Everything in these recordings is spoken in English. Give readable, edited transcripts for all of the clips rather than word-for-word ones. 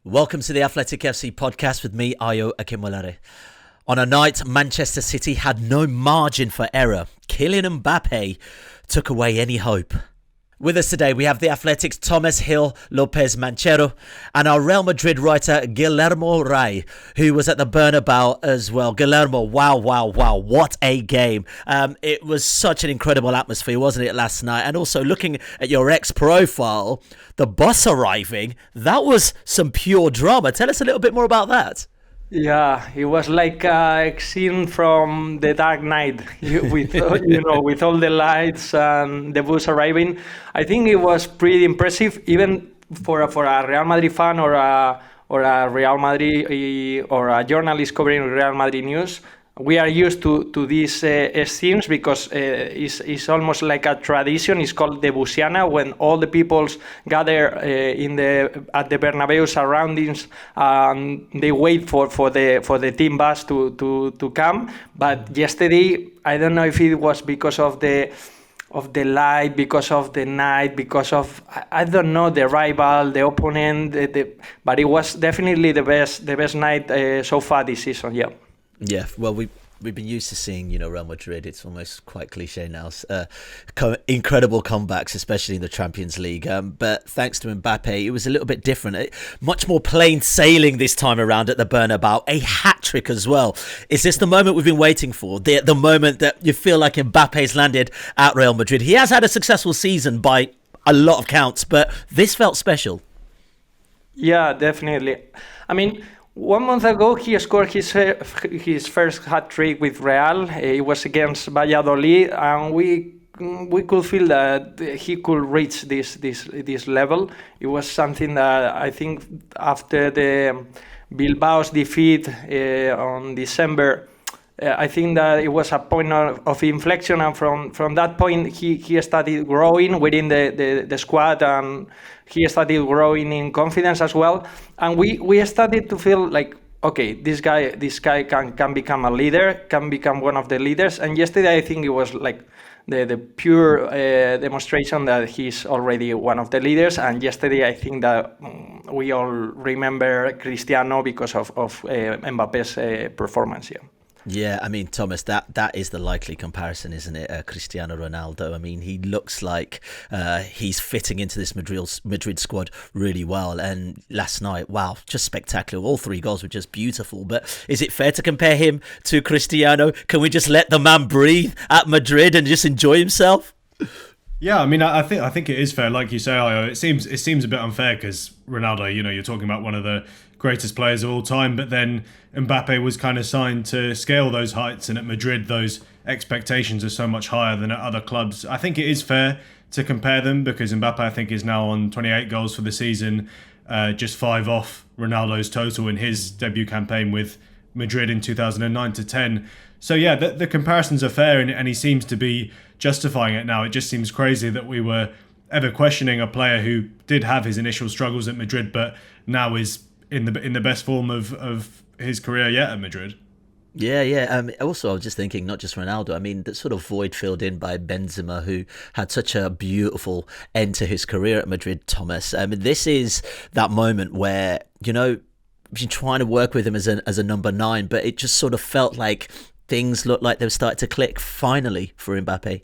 Welcome to the Athletic FC podcast with me, Ayo Akinwolere. On a night Manchester City had no margin for error, Kylian Mbappe took away any hope. With us today, we have the Athletic's Tomas Lopez-Menchero and our Real Madrid writer, Guillermo, who was at the Bernabeu as well. Guillermo, wow, what a game. It was such an incredible atmosphere, wasn't it, last night? And also looking at your ex-profile, the bus arriving, that was some pure drama. Tell us a little bit more about that. Yeah, it was like a scene from The Dark Knight with with all the lights and the bus arriving. I think it was pretty impressive, even for a Real Madrid fan or a Real Madrid or a journalist covering Real Madrid news. We are used to these scenes because it's almost like a tradition. It's called the Busiana, when all the peoples gather at the Bernabeu surroundings. They wait for the team bus to come. But yesterday, I don't know if it was because of the light, because of the night, because of I don't know, the rival, the opponent. But it was definitely the best night so far this season. Yeah. Yeah, well, we've been used to seeing, Real Madrid. It's almost quite cliche now. Incredible comebacks, especially in the Champions League. But thanks to Mbappe, it was a little bit different. Much more plain sailing this time around at the Bernabeu. A hat-trick as well. Is this the moment we've been waiting for? The moment that you feel like Mbappe's landed at Real Madrid? He has had a successful season by a lot of counts, but this felt special. Yeah, definitely. I mean, 1 month ago, he scored his first hat-trick with Real. It was against Valladolid, and we could feel that he could reach this level. It was something that I think after the Bilbao's defeat on December, I think that it was a point of inflection, and from that point he started growing within the squad, and he started growing in confidence as well. And we started to feel like, okay, this guy can become a leader, can become one of the leaders. And yesterday I think it was like the pure demonstration that he's already one of the leaders. And yesterday I think that we all remember Cristiano because of Mbappe's performance. Yeah. Yeah, I mean, Thomas, that is the likely comparison, isn't it? Cristiano Ronaldo. I mean, he looks like he's fitting into this Madrid squad really well. And last night, wow, just spectacular. All 3 goals were just beautiful. But is it fair to compare him to Cristiano? Can we just let the man breathe at Madrid and just enjoy himself? Yeah, I mean, I think it is fair. Like you say, Ayo, it seems a bit unfair because Ronaldo, you're talking about one of the greatest players of all time, but then Mbappe was kind of signed to scale those heights, and at Madrid those expectations are so much higher than at other clubs. I think it is fair to compare them because Mbappe, I think, is now on 28 goals for the season, just 5 off Ronaldo's total in his debut campaign with Madrid in 2009 to 10. So yeah, the comparisons are fair, and he seems to be justifying it now. It just seems crazy that we were ever questioning a player who did have his initial struggles at Madrid, but now is in the best form of his career yet at Madrid. Yeah. Also, I was just thinking, not just Ronaldo. I mean, that sort of void filled in by Benzema, who had such a beautiful end to his career at Madrid, Thomas. This is that moment where, we've been trying to work with him as a number 9, but it just sort of felt like things looked like they were starting to click finally for Mbappe.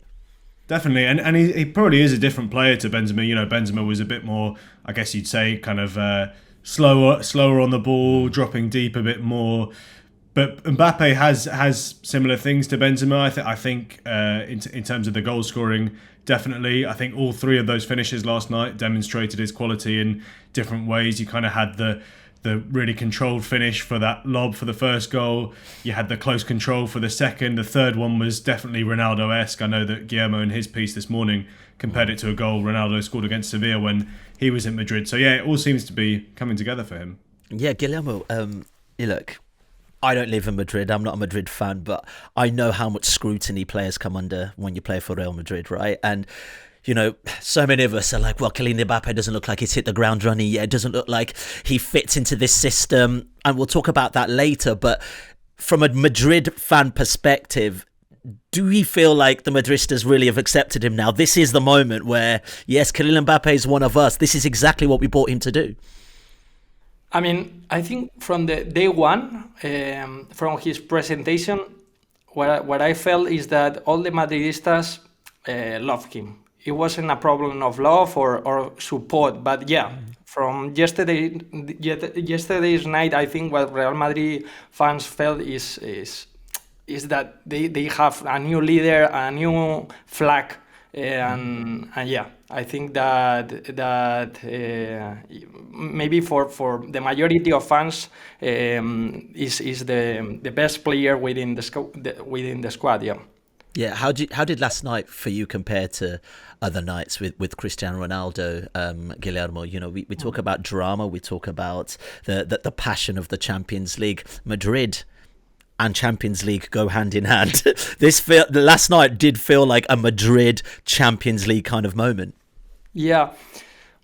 Definitely, and he probably is a different player to Benzema. Benzema was a bit more, I guess you'd say, kind of slower on the ball, dropping deep a bit more. But Mbappe has similar things to Benzema. I think in terms of the goal scoring, definitely. I think all 3 of those finishes last night demonstrated his quality in different ways. You kind of had the really controlled finish for that lob for the first goal. You had the close control for the second. The third one was definitely Ronaldo-esque. I know that Guillermo in his piece this morning compared it to a goal Ronaldo scored against Sevilla when he was in Madrid. So yeah, it all seems to be coming together for him. Yeah, Guillermo, look, I don't live in Madrid. I'm not a Madrid fan, but I know how much scrutiny players come under when you play for Real Madrid, right? And so many of us are like, well, Kylian Mbappe doesn't look like he's hit the ground running yet. It doesn't look like he fits into this system. And we'll talk about that later. But from a Madrid fan perspective, do we feel like the Madristas really have accepted him now? This is the moment where, yes, Kylian Mbappe is one of us. This is exactly what we brought him to do. I mean, I think from the day one, from his presentation, what I felt is that all the Madridistas loved him. It wasn't a problem of love or support, but yeah, from yesterday's night, I think what Real Madrid fans felt is that they have a new leader, a new flag, and yeah, I think that maybe for the majority of fans is the best player within within the squad. Yeah. Yeah, how did last night for you compare to other nights with Cristiano Ronaldo, Guillermo? You know, we talk about drama, we talk about the passion of the Champions League. Madrid and Champions League go hand in hand. The last night did feel like a Madrid Champions League kind of moment. Yeah.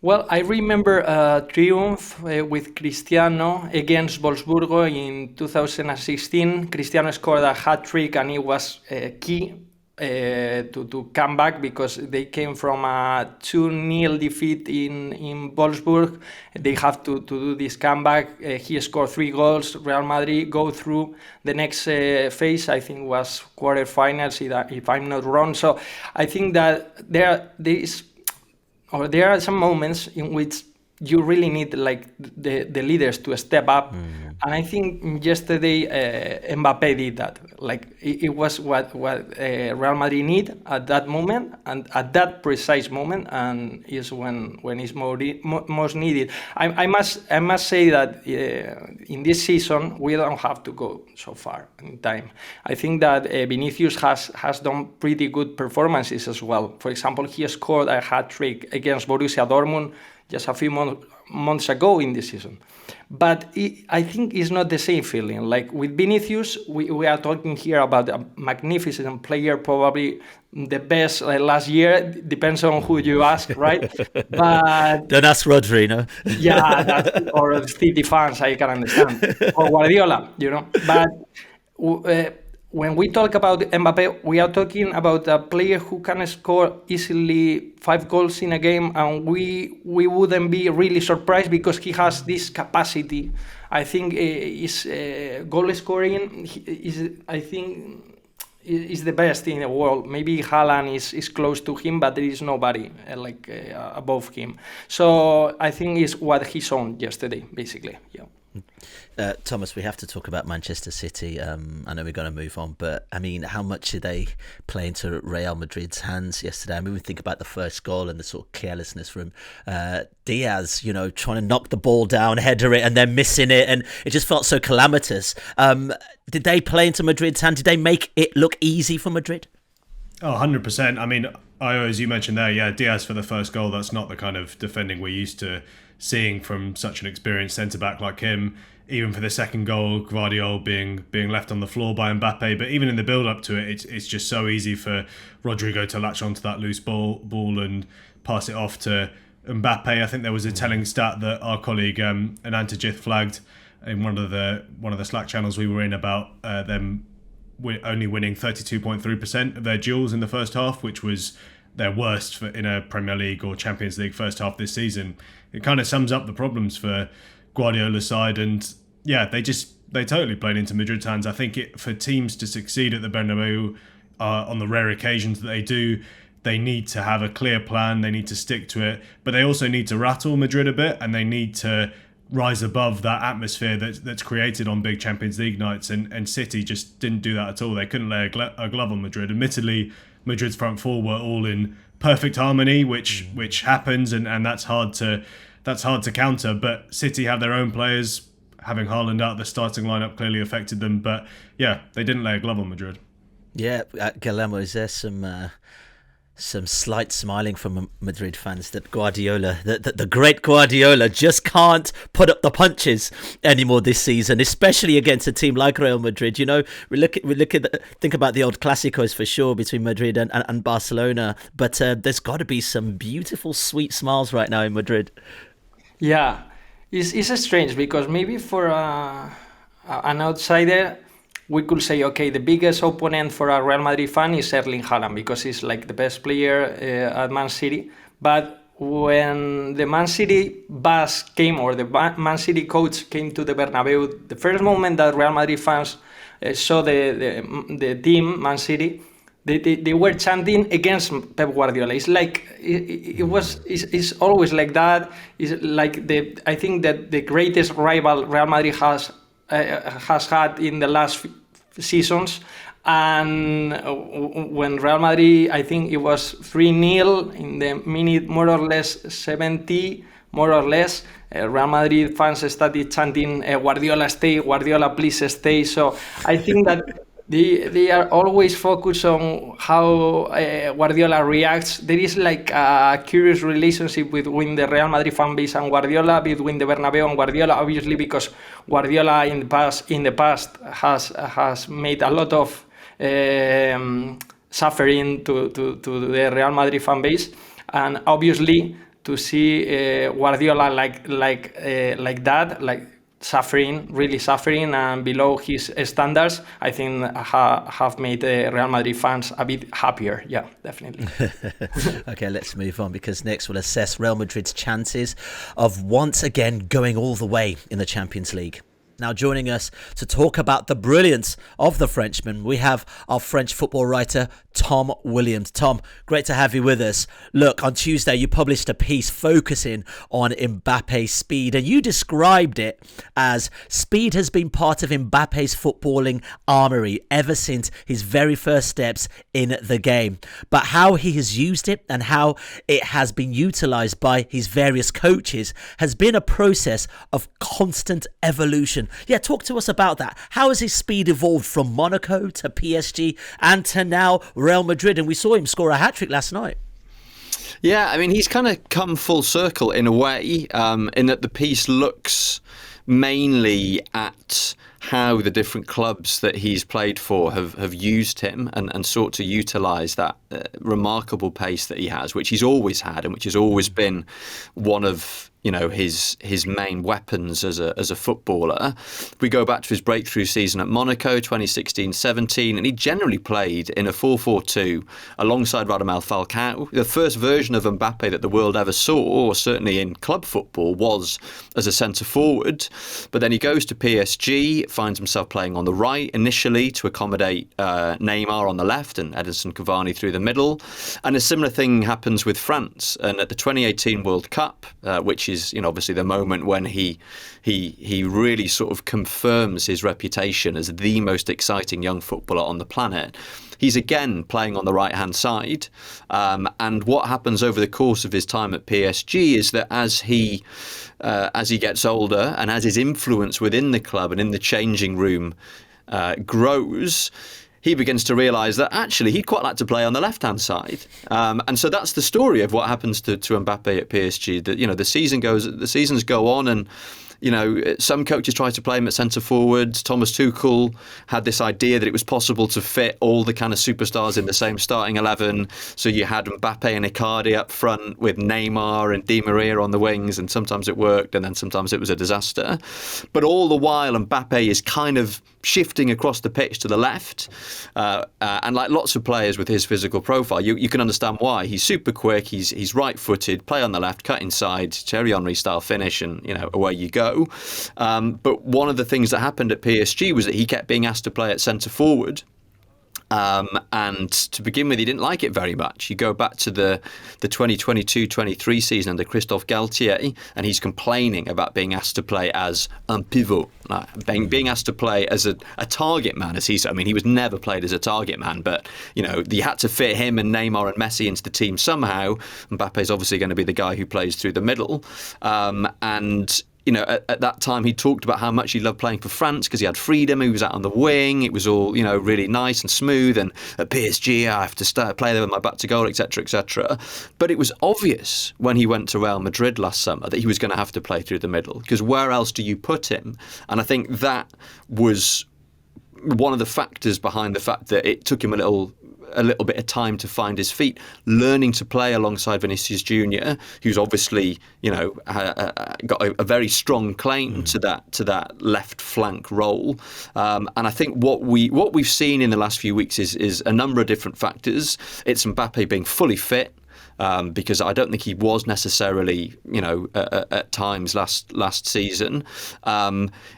Well, I remember a triumph with Cristiano against Wolfsburgo in 2016. Cristiano scored a hat-trick and it was key to come back because they came from a 2-0 defeat in Wolfsburg. They have to do this comeback. He scored 3 goals. Real Madrid go through the next phase. I think was quarterfinals, if I'm not wrong. So I think that there are some moments in which you really need like the leaders to step up, and I think yesterday Mbappe did that. Like it was what Real Madrid need at that moment and at that precise moment, and is when it's most needed. I must say that in this season we don't have to go so far in time. I think that Vinicius has done pretty good performances as well. For example, he scored a hat-trick against Borussia Dortmund just a few months ago in this season. But I think it's not the same feeling. Like with Vinicius, we are talking here about a magnificent player, probably the best last year. Depends on who you ask, right? But don't ask Rodri, no? Yeah, or City fans, I can understand. Or Guardiola, you know. But when we talk about Mbappe, we are talking about a player who can score easily 5 goals in a game, and we wouldn't be really surprised because he has this capacity. I think his goal scoring is the best in the world. Maybe Haaland is close to him, but there is nobody above him. So I think it's what he shown yesterday, basically. Yeah. Thomas, we have to talk about Manchester City. I know we're going to move on, but I mean, how much did they play into Real Madrid's hands yesterday? I mean, we think about the first goal and the sort of carelessness from Diaz, you know, trying to knock the ball down, header it, and then missing it, and it just felt so calamitous. Did they play into Madrid's hand? Did they make it look easy for Madrid? Oh, 100%. I mean, as you mentioned there, yeah, Diaz for the first goal, that's not the kind of defending we're used to seeing from such an experienced centre-back like him. Even for the second goal, Guardiola being left on the floor by Mbappe. But even in the build-up to it, it's just so easy for Rodrigo to latch onto that loose ball and pass it off to Mbappe. I think there was a telling stat that our colleague Anantajith flagged in one of the Slack channels we were in about them only winning 32.3% of their duels in the first half, which was their worst in a Premier League or Champions League first half this season. It kind of sums up the problems for Guardiola's side, and yeah, they totally played into Madrid's hands. I think for teams to succeed at the Bernabeu on the rare occasions that they do, they need to have a clear plan, they need to stick to it, but they also need to rattle Madrid a bit, and they need to rise above that atmosphere that's created on big Champions League nights, and City just didn't do that at all. They couldn't lay a glove on Madrid. Admittedly, Madrid's front four were all in perfect harmony, which happens, and that's hard to counter. But City have their own players. Having Haaland out, the starting lineup clearly affected them. But yeah, they didn't lay a glove on Madrid. Yeah, Guillermo, is there some slight smiling from Madrid fans that Guardiola, the great Guardiola, just can't put up the punches anymore this season, especially against a team like Real Madrid? You know, think about the old Clásicos for sure between Madrid and Barcelona, but there's got to be some beautiful, sweet smiles right now in Madrid. Yeah, it's strange because maybe for an outsider, we could say, okay, the biggest opponent for a Real Madrid fan is Erling Haaland because he's like the best player at Man City. But when the Man City bus came, or the Man City coach came to the Bernabeu, the first moment that Real Madrid fans saw the team, Man City, they were chanting against Pep Guardiola. It's like it's always like that. It's like I think that the greatest rival Real Madrid has had in the last seasons. And when Real Madrid, I think it was 3-0 in the minute more or less 70, more or less, Real Madrid fans started chanting, Guardiola stay, Guardiola please stay. So I think that they are always focused on how Guardiola reacts. There is like a curious relationship between the Real Madrid fan base and Guardiola, between the Bernabeu and Guardiola, obviously because Guardiola in the past has made a lot of suffering to the Real Madrid fan base, and obviously to see Guardiola like that, like really suffering and below his standards, I think have made Real Madrid fans a bit happier. Yeah, definitely. Okay, let's move on, because next we'll assess Real Madrid's chances of once again going all the way in the Champions League. Now, joining us to talk about the brilliance of the Frenchman, we have our French football writer, Tom Williams. Tom, great to have you with us. Look, on Tuesday, you published a piece focusing on Mbappe's speed, and you described it as speed has been part of Mbappe's footballing armoury ever since his very first steps in the game. But how he has used it and how it has been utilised by his various coaches has been a process of constant evolution. Yeah, talk to us about that. How has his speed evolved from Monaco to PSG and to now Real Madrid? And we saw him score a hat-trick last night. Yeah, I mean, he's kind of come full circle in a way, in that the piece looks mainly at how the different clubs that he's played for have used him and sought to utilise that remarkable pace that he has, which he's always had and which has always been one of his main weapons as a footballer. We go back to his breakthrough season at Monaco 2016-17, and he generally played in a 4-4-2 alongside Radamel Falcao. The first version of Mbappe that the world ever saw, or certainly in club football, was as a centre forward. But then he goes to PSG, finds himself playing on the right initially to accommodate Neymar on the left and Edinson Cavani through the middle. And a similar thing happens with France. And at the 2018 World Cup, which is obviously the moment when he really sort of confirms his reputation as the most exciting young footballer on the planet. He's again playing on the right-hand side. And what happens over the course of his time at PSG is that as he gets older and as his influence within the club and in the changing room grows, he begins to realise that actually he'd quite like to play on the left-hand side. And so that's the story of what happens to Mbappe at PSG. That the seasons go on, and some coaches try to play him at centre forwards. Thomas Tuchel had this idea that it was possible to fit all the kind of superstars in the same starting 11. So you had Mbappe and Icardi up front with Neymar and Di Maria on the wings, and sometimes it worked and then sometimes it was a disaster. But all the while Mbappe is kind of shifting across the pitch to the left, and like lots of players with his physical profile, you can understand why. He's super quick, he's right-footed, play on the left, cut inside, Thierry Henry style finish, and away you go. But one of the things that happened at PSG was that he kept being asked to play at centre forward. And to begin with, he didn't like it very much. You go back to the 2022-23 season under Christophe Galtier, and he's complaining about being asked to play as un pivot, being asked to play as a target man, as he said. I mean, he was never played as a target man, but you had to fit him and Neymar and Messi into the team somehow. Mbappe's obviously going to be the guy who plays through the middle, and at that time, he talked about how much he loved playing for France because he had freedom. He was out on the wing. It was all, really nice and smooth. And at PSG, I have to play there with my back to goal, etc., etc. But it was obvious when he went to Real Madrid last summer that he was going to have to play through the middle, because where else do you put him? And I think that was one of the factors behind the fact that it took him a little bit of time to find his feet, learning to play alongside Vinicius Junior, who's obviously got a very strong claim to that left flank role. And I think what we've seen in the last few weeks is a number of different factors. It's Mbappe being fully fit. because I don't think he was necessarily, at times last season.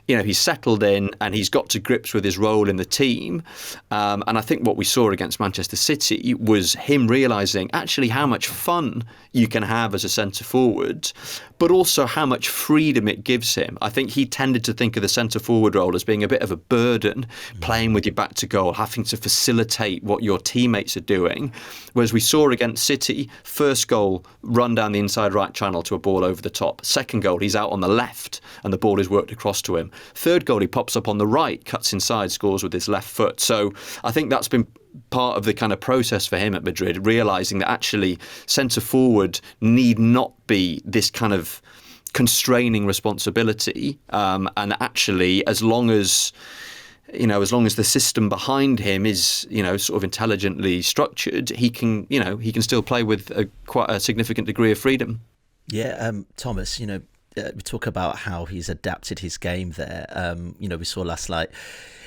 He's settled in and he's got to grips with his role in the team. And I think what we saw against Manchester City was him realising actually how much fun you can have as a centre-forward, but also how much freedom it gives him. I think he tended to think of the centre-forward role as being a bit of a burden, playing with your back to goal, having to facilitate what your teammates are doing. Whereas we saw against City, first goal, run down the inside right channel to a ball over the top. Second goal, he's out on the left and the ball is worked across to him. Third goal, he pops up on the right, cuts inside, scores with his left foot. So I think that's been part of the kind of process for him at Madrid, realising that actually centre-forward need not be this kind of constraining responsibility, and actually as long as the system behind him is sort of intelligently structured, he can still play with quite a significant degree of freedom. Yeah, Thomas, we talk about how he's adapted his game there. We saw last night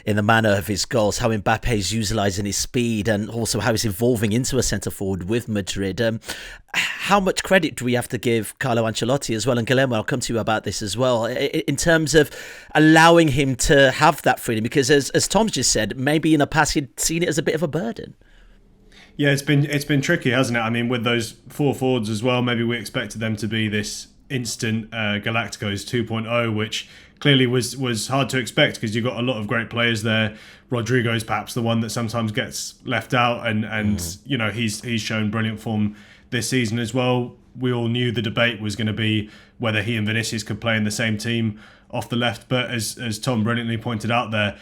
in the manner of his goals, how Mbappe is utilising his speed and also how he's evolving into a centre-forward with Madrid. How much credit do we have to give Carlo Ancelotti as well? And Guillermo, I'll come to you about this as well, in terms of allowing him to have that freedom, because as Tom just said, maybe in the past he'd seen it as a bit of a burden. Yeah, it's been tricky, hasn't it? I mean, with those four forwards as well, maybe we expected them to be this instant Galacticos 2.0, which clearly was hard to expect because you've got a lot of great players there. Rodrigo's perhaps the one that sometimes gets left out, and he's shown brilliant form this season as well. We all knew the debate was going to be whether he and Vinicius could play in the same team off the left, but as Tom brilliantly pointed out there,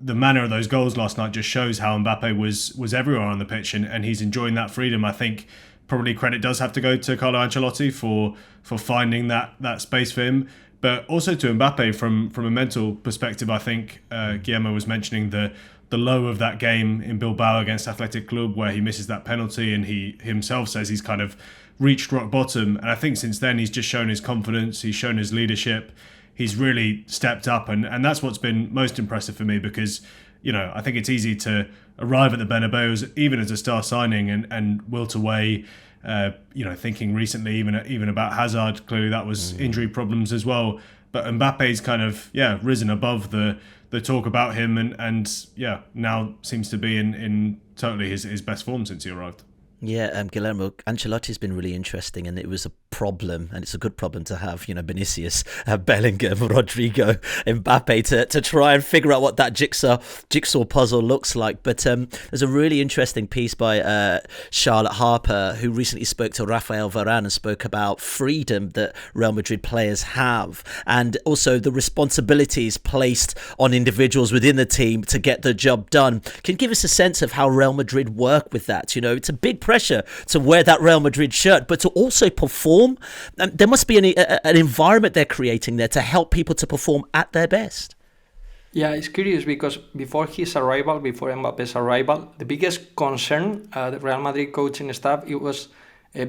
the manner of those goals last night just shows how Mbappe was everywhere on the pitch, and he's enjoying that freedom. I think probably credit does have to go to Carlo Ancelotti for finding that space for him, but also to Mbappe from a mental perspective. I think Guillermo was mentioning the low of that game in Bilbao against Athletic Club, where he misses that penalty, and he himself says he's kind of reached rock bottom. And I think since then he's just shown his confidence, he's shown his leadership, he's really stepped up, and that's what's been most impressive for me, because I think it's easy to arrive at the Bernabeu even as a star signing and wilt away. Thinking recently even about Hazard, clearly that was injury problems as well. But Mbappe's kind of risen above the talk about him, and now seems to be in totally his best form since he arrived. Yeah, Guillermo, Ancelotti's been really interesting, and it was a problem, and it's a good problem to have, Vinicius, Bellingham, Rodrigo, Mbappe, to try and figure out what that jigsaw puzzle looks like. But there's a really interesting piece by Charlotte Harper, who recently spoke to Rafael Varane and spoke about freedom that Real Madrid players have, and also the responsibilities placed on individuals within the team to get the job done. Can you give us a sense of how Real Madrid work with that? It's a big pressure to wear that Real Madrid shirt, but to also perform. There must be an environment they're creating there to help people to perform at their best. Yeah, it's curious because before Mbappe's arrival, the biggest concern the Real Madrid coaching staff, it was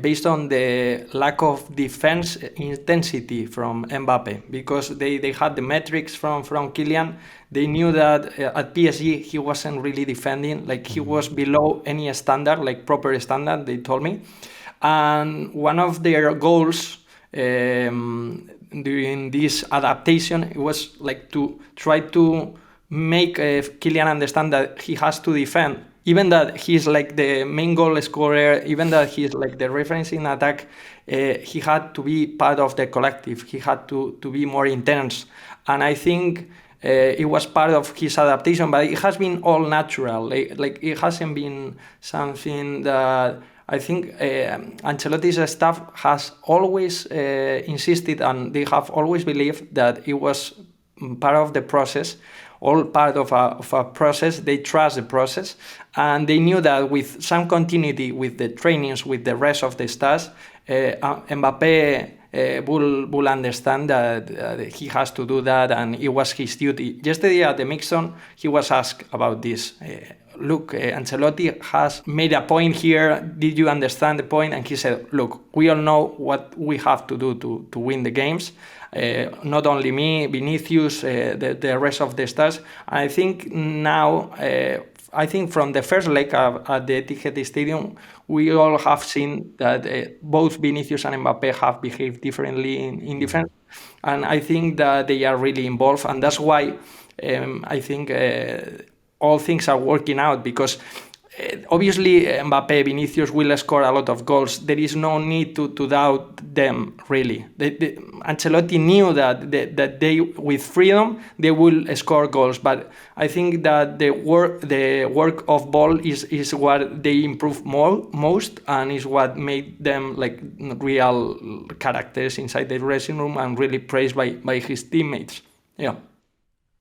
based on the lack of defense intensity from Mbappe, because they had the metrics from Kylian. They knew that at PSG he wasn't really defending, like he was below any standard, like proper standard, they told me. And one of their goals during this adaptation, it was like to try to make Kylian understand that he has to defend, even that he's like the main goal scorer, even that he's like the reference in attack. He had to be part of the collective. He had to be more intense, and I think it was part of his adaptation. But it has been all natural. Like it hasn't been something that I think Ancelotti's staff has always insisted, and they have always believed that it was part of the process, all part of a process. They trust the process, and they knew that with some continuity with the trainings, with the rest of the stars, Mbappe will understand that he has to do that, and it was his duty. Yesterday at the mix-on, he was asked about this. Look, Ancelotti has made a point here. Did you understand the point? And he said, look, we all know what we have to do to win the games. Not only me, Vinicius, the rest of the stars. I think now I think from the first leg at the Etihad Stadium, we all have seen that both Vinicius and Mbappe have behaved differently in defense, and I think that they are really involved, and that's why I think all things are working out, because obviously Mbappe, Vinicius will score a lot of goals. There is no need to doubt them, really. Ancelotti knew that they, with freedom, they will score goals. But I think that the work of ball is what they improve most, and is what made them like real characters inside the dressing room and really praised by his teammates. Yeah.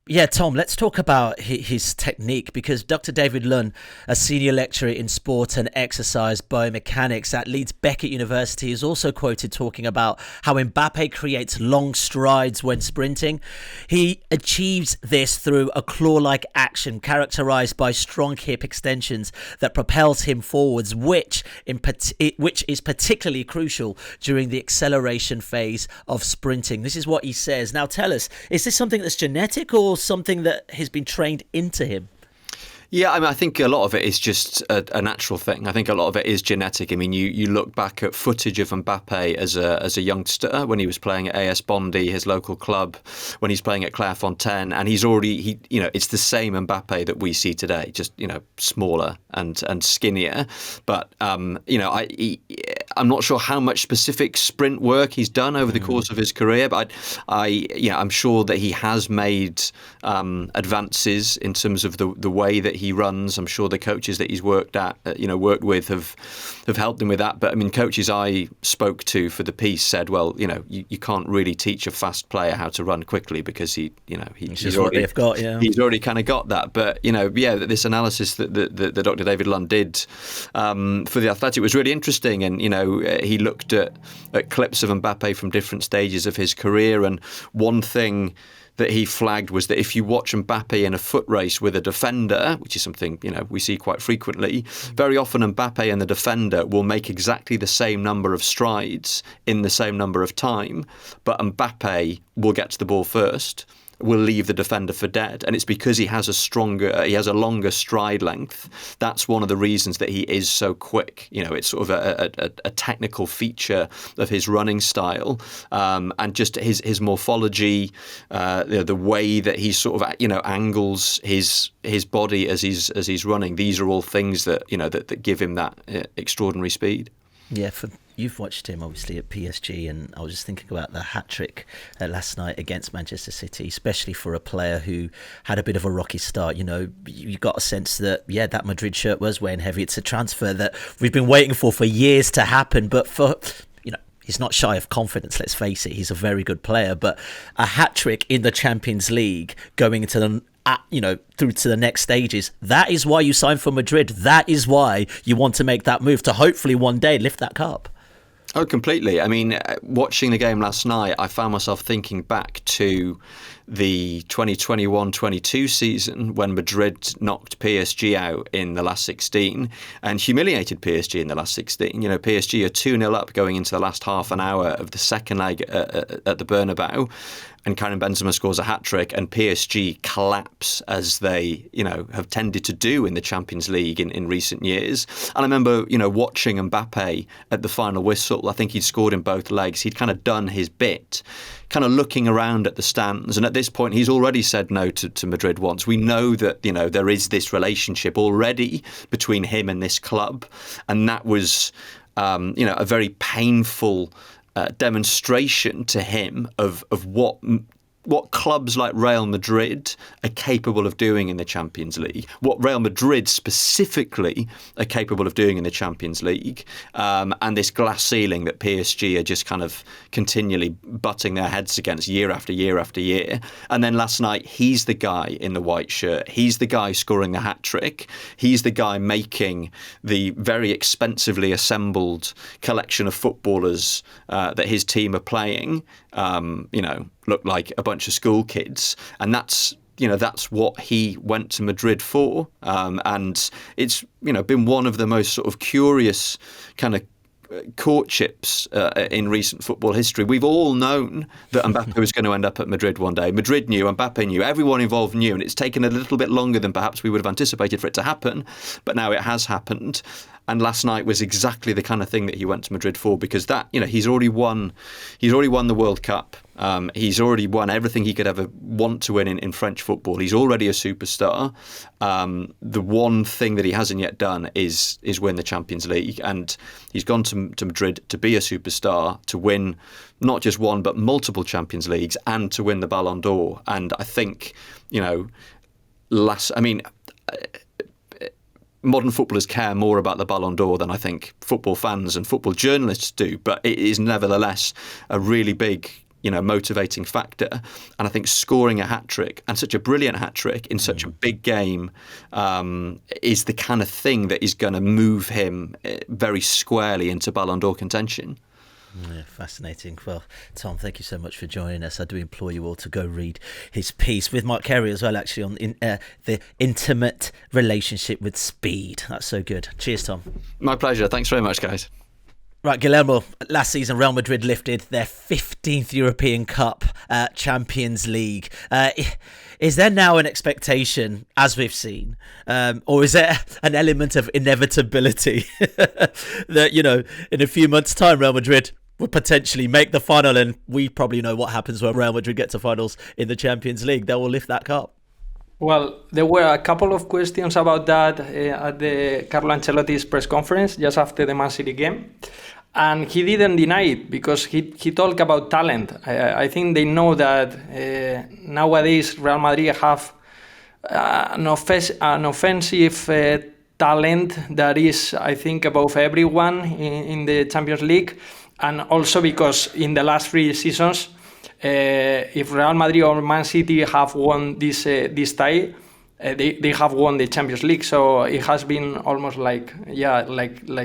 Yeah, Tom, let's talk about his technique, because Dr. David Lunn, a senior lecturer in sport and exercise biomechanics at Leeds Beckett University, is also quoted talking about how Mbappe creates long strides when sprinting. He achieves this through a claw-like action characterized by strong hip extensions that propels him forwards, which is particularly crucial during the acceleration phase of sprinting. This is what he says. Now tell us, is this something that's genetic or something that has been trained into him? Yeah, I mean, I think a lot of it is just a natural thing. I think a lot of it is genetic. I mean, you look back at footage of Mbappe as a youngster when he was playing at AS Bondy, his local club, when he's playing at Clairefontaine, and he's already it's the same Mbappe that we see today, just smaller and skinnier. But I'm not sure how much specific sprint work he's done over the course of his career, but I'm sure that he has made advances in terms of the way that he runs. I'm sure the coaches that he's worked with have helped him with that. But I mean, coaches I spoke to for the piece said, well, you can't really teach a fast player how to run quickly, because he's already kind of got that. But this analysis that Dr. David Lunn did for The Athletic was really interesting, and he looked at clips of Mbappe from different stages of his career, and one thing that he flagged was that if you watch Mbappe in a foot race with a defender, which is something we see quite frequently, very often Mbappe and the defender will make exactly the same number of strides in the same number of time, but Mbappe will get to the ball first, will leave the defender for dead, and it's because he has a longer stride length. That's one of the reasons that he is so quick. It's sort of a technical feature of his running style, and just his morphology, the way that he sort of angles his body as he's running. These are all things that that give him that extraordinary speed. Yeah, you've watched him obviously at PSG, and I was just thinking about the hat-trick last night against Manchester City, especially for a player who had a bit of a rocky start. You got a sense that, that Madrid shirt was weighing heavy. It's a transfer that we've been waiting for years to happen, but he's not shy of confidence, let's face it. He's a very good player, but a hat-trick in the Champions League going into the through to the next stages. That is why you signed for Madrid. That is why you want to make that move to hopefully one day lift that cup. Oh, completely. I mean, watching the game last night, I found myself thinking back to the 2021-22 season when Madrid knocked PSG out in the last 16 and humiliated PSG in the last 16. PSG are 2-0 up going into the last half an hour of the second leg at the Bernabeu, and Karim Benzema scores a hat-trick, and PSG collapse as they, have tended to do in the Champions League in recent years. And I remember, watching Mbappe at the final whistle. I think he'd scored in both legs. He'd kind of done his bit, kind of looking around at the stands. And at this point, he's already said no to Madrid once. We know that, there is this relationship already between him and this club. And that was, a very painful demonstration to him of what clubs like Real Madrid are capable of doing in the Champions League, what Real Madrid specifically are capable of doing in the Champions League, and this glass ceiling that PSG are just kind of continually butting their heads against year after year after year. And then last night, he's the guy in the white shirt. He's the guy scoring the hat-trick. He's the guy making the very expensively assembled collection of footballers that his team are playing, look like a bunch of school kids. And that's what he went to Madrid for. And it's, been one of the most sort of curious kind of courtships in recent football history. We've all known that Mbappe was going to end up at Madrid one day. Madrid knew, Mbappe knew, everyone involved knew, and it's taken a little bit longer than perhaps we would have anticipated for it to happen, but now it has happened. And last night was exactly the kind of thing that he went to Madrid for, because that, he's already won the World Cup. He's already won everything he could ever want to win in French football. He's already a superstar. The one thing that he hasn't yet done is win the Champions League, and he's gone to Madrid to be a superstar, to win not just one but multiple Champions Leagues, and to win the Ballon d'Or. And I think, modern footballers care more about the Ballon d'Or than I think football fans and football journalists do, but it is nevertheless a really big, motivating factor. And I think scoring a hat-trick, and such a brilliant hat-trick in such a big game, is the kind of thing that is going to move him very squarely into Ballon d'Or contention. Yeah, fascinating. Well, Tom, thank you so much for joining us. I do implore you all to go read his piece with Mark Carey as well, actually, on the intimate relationship with speed. That's so good. Cheers, Tom. My pleasure. Thanks very much, guys. Right, Guillermo, last season Real Madrid lifted their 15th European Cup, Champions League. Is there now an expectation, as we've seen, or is there an element of inevitability that, in a few months' time, Real Madrid will potentially make the final, and we probably know what happens when Real Madrid get to finals in the Champions League? They will lift that cup. Well, there were a couple of questions about that at the Carlo Ancelotti's press conference just after the Man City game. And he didn't deny it, because he talked about talent. I think they know that nowadays Real Madrid have an offensive talent that is, I think, above everyone in the Champions League. And also because in the last 3 seasons, if Real Madrid or Man City have won this tie, they have won the Champions League. So it has been almost like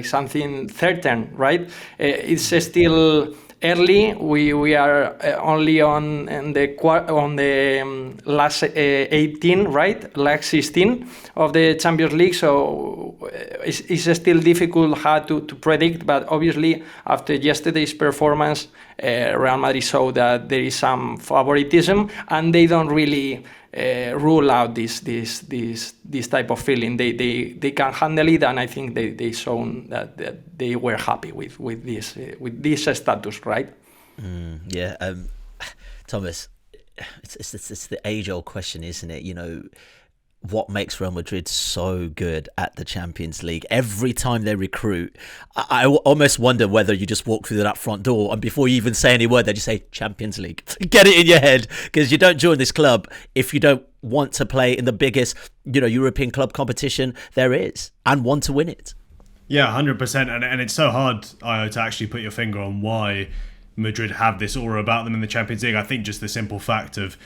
something certain, right? It's still early. We are only on the last 18, right? Last 16 of the Champions League. So it's still difficult to predict. But obviously, after yesterday's performance, Real Madrid showed that there is some favoritism, and they don't really rule out this type of feeling. They can handle it, and I think they shown that they were happy with this status, right? Thomas, it's the age-old question, isn't it? What makes Real Madrid so good at the Champions League? Every time they recruit, I almost wonder whether you just walk through that front door and before you even say any word, they just say Champions League. Get it in your head, because you don't join this club if you don't want to play in the biggest, European club competition there is and want to win it. Yeah, 100%. And it's so hard, Ayo, to actually put your finger on why Madrid have this aura about them in the Champions League. I think just the simple fact of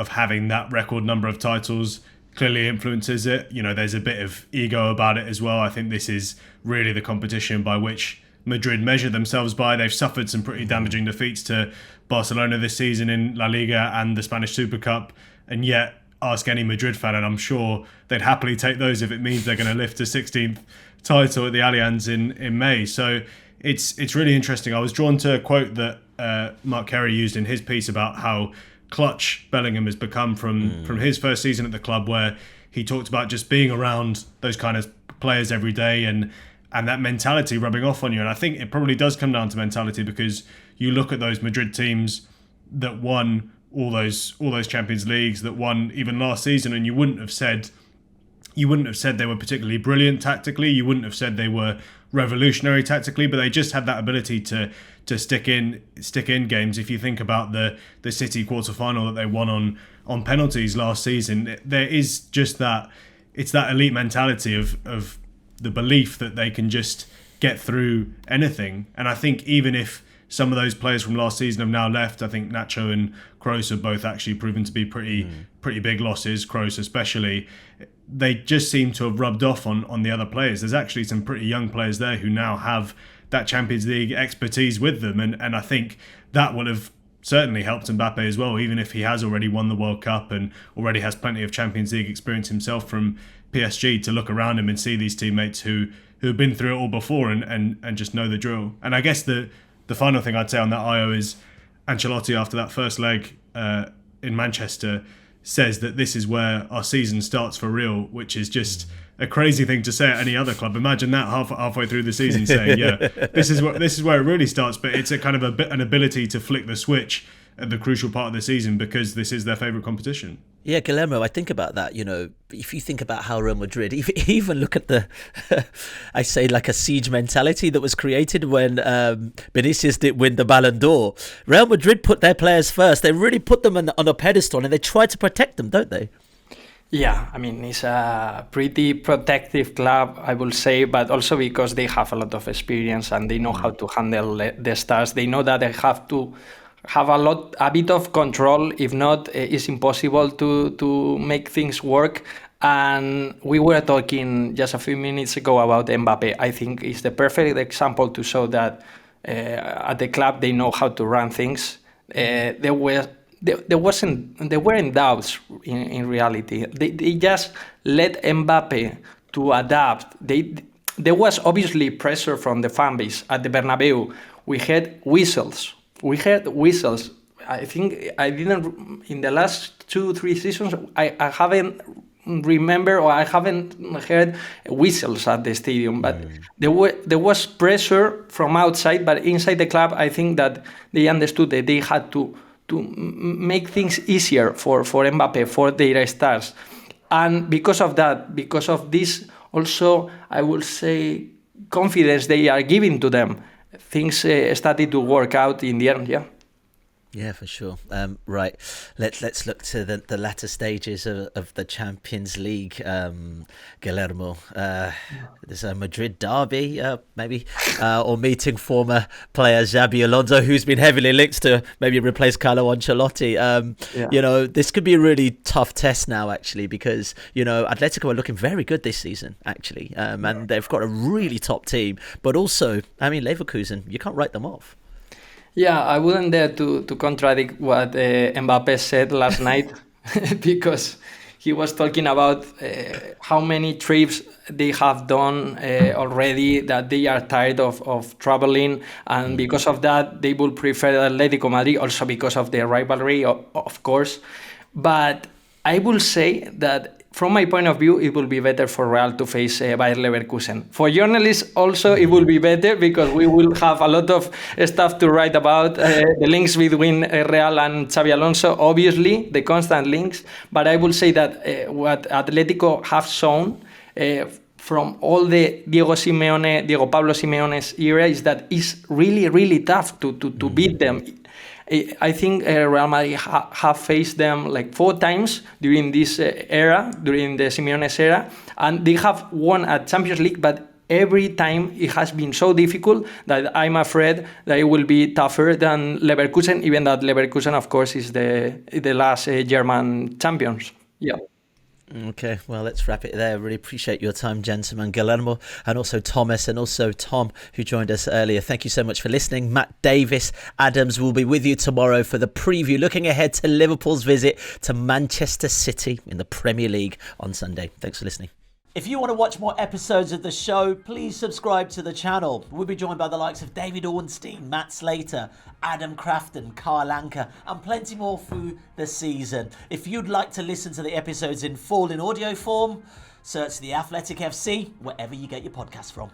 having that record number of titles clearly influences it. There's a bit of ego about it as well. I think this is really the competition by which Madrid measure themselves by. They've suffered some pretty damaging defeats to Barcelona this season in La Liga and the Spanish Super Cup, and yet ask any Madrid fan and I'm sure they'd happily take those if it means they're going to lift a 16th title at the Allianz in May. So it's really interesting. I was drawn to a quote that Mark Carey used in his piece about how clutch Bellingham has become from his first season at the club, where he talked about just being around those kind of players every day and that mentality rubbing off on you. And I think it probably does come down to mentality, because you look at those Madrid teams that won all those Champions Leagues, that won even last season, and you wouldn't have said they were particularly brilliant tactically, you wouldn't have said they were revolutionary tactically, but they just had that ability to stick in games. If you think about the City quarterfinal that they won on penalties last season, there is just that, it's that elite mentality of the belief that they can just get through anything. And I think even if some of those players from last season have now left, I think Nacho and Kroos have both actually proven to be pretty big losses, Kroos especially. They just seem to have rubbed off on the other players. There's actually some pretty young players there who now have that Champions League expertise with them, and I think that will have certainly helped Mbappe as well, even if he has already won the World Cup and already has plenty of Champions League experience himself from PSG, to look around him and see these teammates who have been through it all before and just know the drill. And I guess the final thing I'd say on that, Ayo, is Ancelotti, after that first leg in Manchester, says that this is where our season starts for real, which is just a crazy thing to say at any other club. Imagine that halfway through the season saying, yeah, this is where it really starts. But it's a kind of an ability to flick the switch at the crucial part of the season because this is their favourite competition. Yeah, Guillermo, I think about that, if you think about how Real Madrid, even look at the, I say like a siege mentality that was created when Vinicius did win the Ballon d'Or. Real Madrid put their players first. They really put them on a pedestal and they try to protect them, don't they? Yeah, I mean, it's a pretty protective club, I will say, but also because they have a lot of experience and they know how to handle the stars. They know that they have to have a bit of control. If not, it's impossible to make things work. And we were talking just a few minutes ago about Mbappe. I think it's the perfect example to show that at the club they know how to run things. There weren't doubts in reality. They just let Mbappe to adapt. There was obviously pressure from the fan base at the Bernabeu. We had whistles. I think I didn't, in the last 2-3 seasons, I haven't remember or I haven't heard whistles at the stadium, but there was pressure from outside, but inside the club I think that they understood that they had to make things easier for Mbappe, for their stars. And because of that, because of this also, I will say, confidence they are giving to them, things started to work out in the end, yeah. Yeah, for sure. Right, let's look to the latter stages of the Champions League. Guillermo, there's a Madrid derby, maybe, or meeting former player Xabi Alonso, who's been heavily linked to maybe replace Carlo Ancelotti. This could be a really tough test now, actually, because Atletico are looking very good this season, actually, and they've got a really top team. But also, I mean, Leverkusen, you can't write them off. Yeah, I wouldn't dare to contradict what Mbappe said last night because he was talking about how many trips they have done already, that they are tired of traveling, and because of that they would prefer Atletico Madrid, also because of their rivalry, of course. But I will say that from my point of view, it will be better for Real to face Bayer Leverkusen. For journalists, also, it will be better because we will have a lot of stuff to write about, the links between Real and Xabi Alonso, obviously, the constant links. But I will say that what Atletico have shown from all the Diego Pablo Simeone's era is that it's really, really tough to beat them. I think Real Madrid have faced them like 4 times during this era, during the Simeone's era, and they have won at Champions League, but every time it has been so difficult that I'm afraid that it will be tougher than Leverkusen, even that Leverkusen, of course, is the last German champions. Yeah. Okay, well, let's wrap it there. Really appreciate your time, gentlemen. Guillermo, and also Tomas, and also Tom, who joined us earlier. Thank you so much for listening. Matt Davis Adams will be with you tomorrow for the preview, looking ahead to Liverpool's visit to Manchester City in the Premier League on Sunday. Thanks for listening. If you want to watch more episodes of the show, please subscribe to the channel. We'll be joined by the likes of David Ornstein, Matt Slater, Adam Crafton, Carl Anker, and plenty more through the season. If you'd like to listen to the episodes in full in audio form, search The Athletic FC wherever you get your podcasts from.